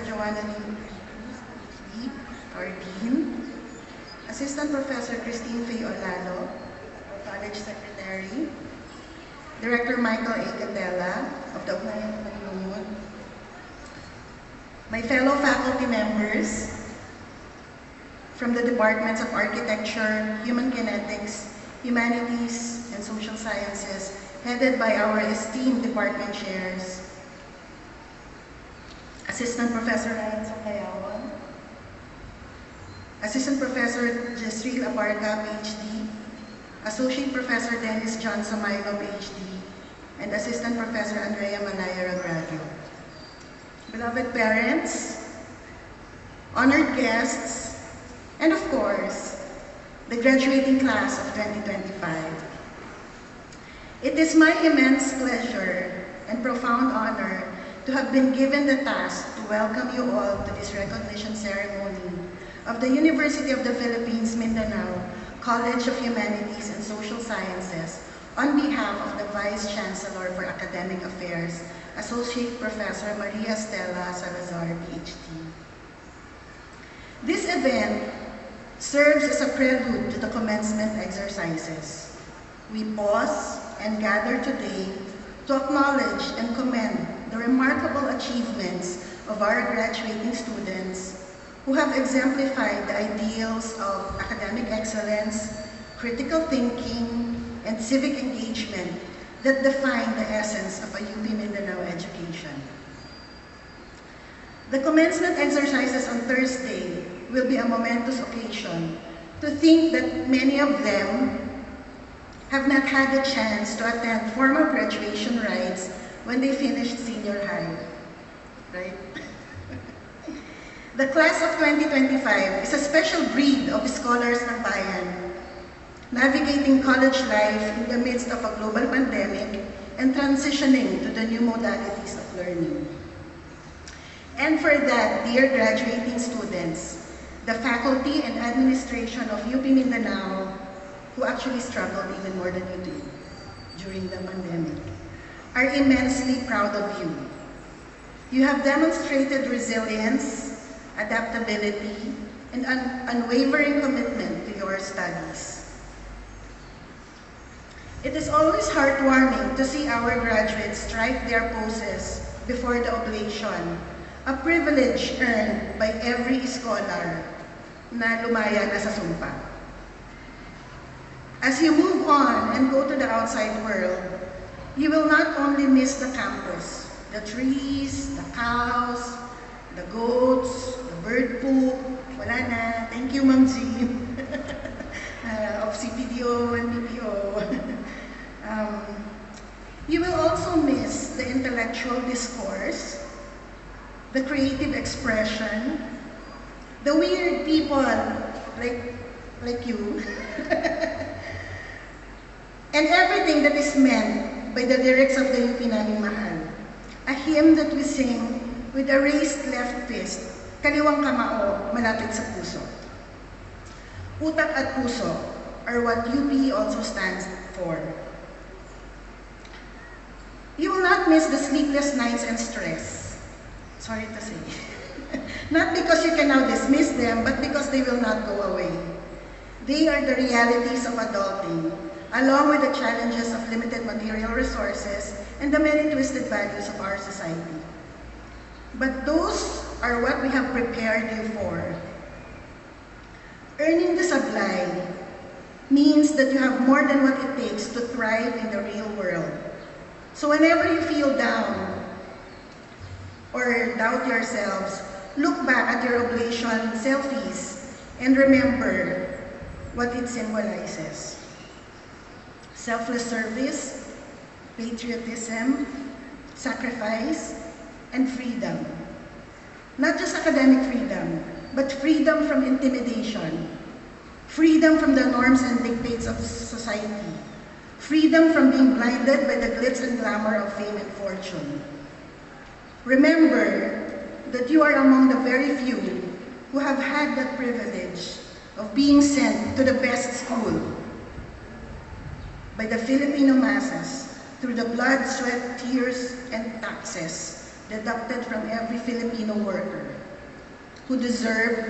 Joanna Lee, our Dean, Assistant Professor Christine Faye Olalo, our College Secretary, Director Michael A. Catella of the Ugnayan Paglunud, my fellow faculty members from the Departments of Architecture, Human Kinetics, Humanities, and Social Sciences, headed by our esteemed department chairs, Assistant Professor Ryan Sakayawan, Assistant Professor Jesril Abarca, PhD, Associate Professor Dennis John Samailo, PhD, and Assistant Professor Andrea Manaya Ragradio. Beloved parents, honored guests, and of course, the graduating class of 2025. It is my immense pleasure and profound honor to have been given the task to welcome you all to this recognition ceremony of the University of the Philippines, Mindanao, College of Humanities and Social Sciences on behalf of the Vice Chancellor for Academic Affairs, Associate Professor Maria Stella Salazar, PhD. This event serves as a prelude to the commencement exercises. We pause and gather today to acknowledge and commend the remarkable achievements of our graduating students who have exemplified the ideals of academic excellence, critical thinking, and civic engagement that define the essence of a UP Mindanao education. The commencement exercises on Thursday will be a momentous occasion to think that many of them have not had the chance to attend formal graduation rites when they finished senior high, right? The class of 2025 is a special breed of scholars ng bayan, navigating college life in the midst of a global pandemic and transitioning to the new modalities of learning. And for that, dear graduating students, the faculty and administration of UP Mindanao, who actually struggled even more than you did during the pandemic, are immensely proud of you. You have demonstrated resilience, adaptability, and an unwavering commitment to your studies. It is always heartwarming to see our graduates strike their poses before the oblation, a privilege earned by every scholar na lumaya na sa sumpa. As you move on and go to the outside world, you will not only miss the campus, the trees, the cows, the goats, the bird poop, wala na, thank you Ma'am Jean, of CPDO and BPO. You will also miss the intellectual discourse, the creative expression, the weird people like you, and everything that is meant by the lyrics of the UP Naming Mahal, a hymn that we sing with a raised left fist, kaliwang kamao, malapit sa puso. Utak at puso are what UP also stands for. You will not miss the sleepless nights and stress. Sorry to say. Not because you can now dismiss them, but because they will not go away. They are the realities of adulting, along with the challenges of limited material resources and the many twisted values of our society. But those are what we have prepared you for. Earning the sablay means that you have more than what it takes to thrive in the real world. So whenever you feel down or doubt yourselves, look back at your oblation selfies and remember what it symbolizes. Selfless service, patriotism, sacrifice, and freedom. Not just academic freedom, but freedom from intimidation, freedom from the norms and dictates of society, freedom from being blinded by the glitz and glamour of fame and fortune. Remember that you are among the very few who have had that privilege of being sent to the best school by the Filipino masses through the blood, sweat, tears, and taxes deducted from every Filipino worker. who deserves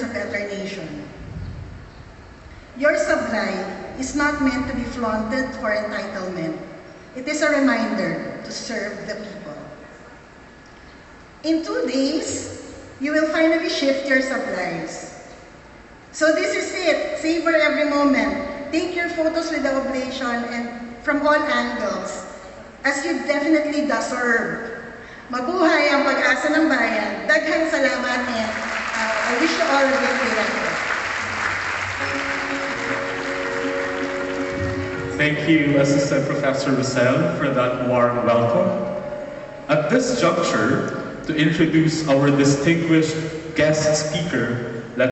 a better nation. Your sublime is not meant to be flaunted for entitlement. It is a reminder to serve the people. In 2 days, you will finally shift your supplies. So this is it. Savor every moment. Take your photos with the oblation and from all angles, as you definitely deserve. Mabuhay ang pag-asa ng bayan. Daghang salamat and I wish you all a great day ahead. Thank you, Assistant Professor Rosel, for that warm welcome. At this juncture, to introduce our distinguished guest speaker,